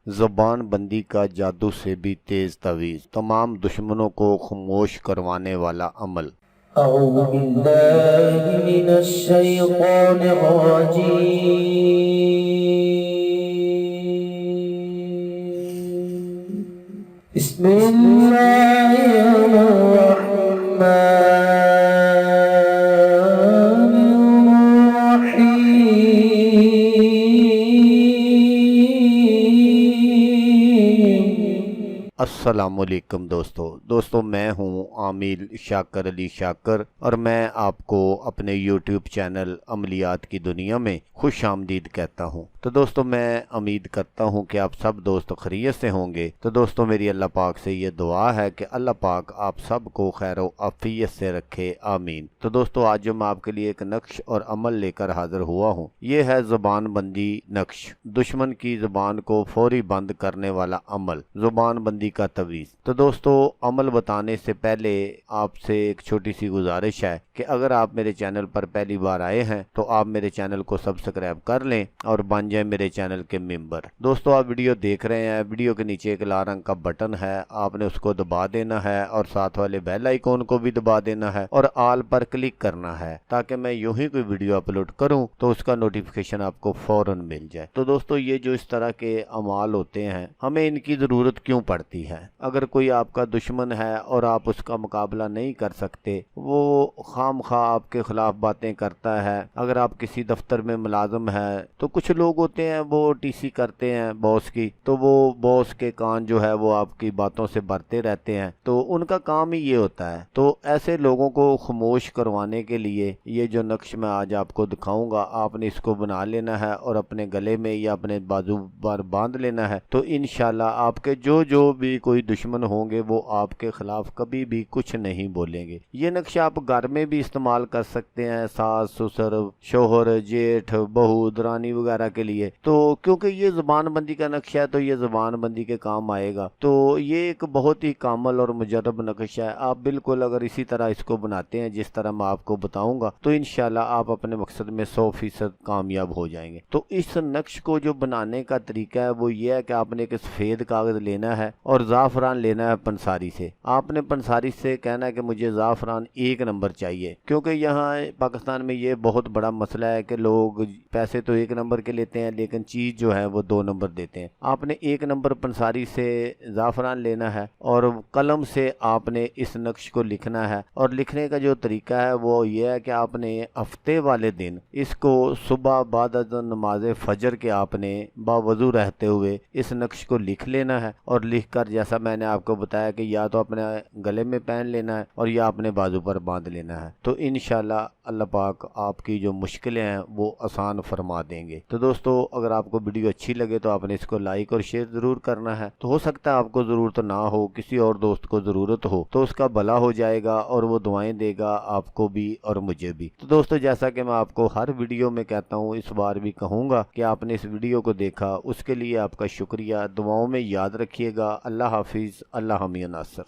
زبان بندی کا جادو سے بھی تیز تویز، تمام دشمنوں کو خاموش کروانے والا عمل۔ اعوذ باللہ من الشیطان الرجیم، بسم اللہ الرحمن الرحیم۔ السلام علیکم دوستو میں ہوں عامل شاکر علی شاکر، اور میں آپ کو اپنے یوٹیوب چینل عملیات کی دنیا میں خوش آمدید کہتا ہوں۔ تو دوستو میں امید کرتا ہوں کہ آپ سب دوست خیریت سے ہوں گے۔ تو دوستو میری اللہ پاک سے یہ دعا ہے کہ اللہ پاک آپ سب کو خیر و عافیت سے رکھے، آمین۔ تو دوستو آج جو میں آپ کے لیے ایک نقش اور عمل لے کر حاضر ہوا ہوں، یہ ہے زبان بندی نقش، دشمن کی زبان کو فوری بند کرنے والا عمل، زبان بندی کا تویز۔ تو دوستو عمل بتانے سے پہلے آپ سے ایک چھوٹی سی گزارش ہے کہ اگر آپ میرے چینل پر پہلی بار آئے ہیں تو آپ میرے چینل کو سبسکرائب کر لیں اور بن جائیں میرے چینل کے ممبر۔ دوستو آپ ویڈیو دیکھ رہے ہیں، ویڈیو کے نیچے ایک لال رنگ کا بٹن ہے، آپ نے اس کو دبا دینا ہے اور ساتھ والے بیل آئیکن کو بھی دبا دینا ہے اور آل پر کلک کرنا ہے تاکہ میں یوں ہی کوئی ویڈیو اپلوڈ کروں تو اس کا نوٹیفیکیشن آپ کو فوراً مل جائے۔ تو دوستو یہ جو اس طرح کے اعمال ہوتے ہیں، ہمیں ان کی ضرورت کیوں پڑتی ہے؟ اگر کوئی آپ کا دشمن ہے اور آپ اس کا مقابلہ نہیں کر سکتے، وہ خام خواہ آپ کے خلاف باتیں کرتا ہے، اگر آپ کسی دفتر میں ملازم ہے تو کچھ لوگ ہوتے ہیں وہ ٹی سی کرتے ہیں باس کی، تو وہ باس کے کان جو ہے وہ آپ کی باتوں سے بھرتے رہتے ہیں، تو ان کا کام ہی یہ ہوتا ہے۔ تو ایسے لوگوں کو خاموش کروانے کے لیے یہ جو نقش میں آج آپ کو دکھاؤں گا، آپ نے اس کو بنا لینا ہے اور اپنے گلے میں یا اپنے بازو پر باندھ لینا ہے، تو انشاءاللہ آپ کے جو بھی کوئی دشمن ہوں گے وہ آپ کے خلاف کبھی بھی کچھ نہیں بولیں گے۔ یہ نقش آپ گھر میں بھی استعمال کر سکتے ہیں، ساس سسر، شوہر، جیٹھ، بہو، درانی وغیرہ کے لیے۔ تو کیونکہ یہ زبان بندی کا نقش ہے تو یہ زبان بندی کے کام آئے گا۔ تو یہ ایک بہت ہی کامل اور مجرب نقش ہے، آپ بالکل اگر اسی طرح اس کو بناتے ہیں جس طرح میں آپ کو بتاؤں گا تو انشاءاللہ آپ اپنے مقصد میں 100% کامیاب ہو جائیں گے۔ تو اس نقش کو جو بنانے کا طریقہ ہے وہ یہ ہے کہ آپ نے ایک سفید کاغذ لینا ہے اور زعفران لینا ہے پنساری سے۔ آپ نے پنساری سے کہنا ہے کہ مجھے زعفران 1 نمبر چاہیے، کیونکہ یہاں پاکستان میں یہ بہت بڑا مسئلہ ہے کہ لوگ پیسے تو 1 نمبر کے لیتے ہیں لیکن چیز جو ہے وہ 2 نمبر دیتے ہیں۔ آپ نے 1 نمبر پنساری سے زعفران لینا ہے اور قلم سے آپ نے اس نقش کو لکھنا ہے، اور لکھنے کا جو طریقہ ہے وہ یہ ہے کہ آپ نے ہفتے والے دن اس کو صبح بعد از نماز فجر کے آپ نے باوضو رہتے ہوئے اس نقش کو لکھ لینا ہے، اور لکھ کر جیسا میں نے آپ کو بتایا کہ یا تو اپنے گلے میں پہن لینا ہے اور یا اپنے بازو پر باندھ لینا ہے، تو انشاءاللہ اللہ پاک آپ کی جو مشکلیں ہیں وہ آسان فرما دیں گے۔ تو دوستو اگر آپ کو ویڈیو اچھی لگے تو آپ نے اس کو لائک اور شیئر ضرور کرنا ہے۔ تو ہو سکتا ہے آپ کو ضرورت نہ ہو، کسی اور دوست کو ضرورت ہو تو اس کا بھلا ہو جائے گا اور وہ دعائیں دے گا آپ کو بھی اور مجھے بھی۔ تو دوستو جیسا کہ میں آپ کو ہر ویڈیو میں کہتا ہوں، اس بار بھی کہوں گا کہ آپ نے اس ویڈیو کو دیکھا، اس کے لیے آپ کا شکریہ، دعاؤں میں یاد رکھیے گا۔ اللہ حافظ، اللہ حامی ناصر۔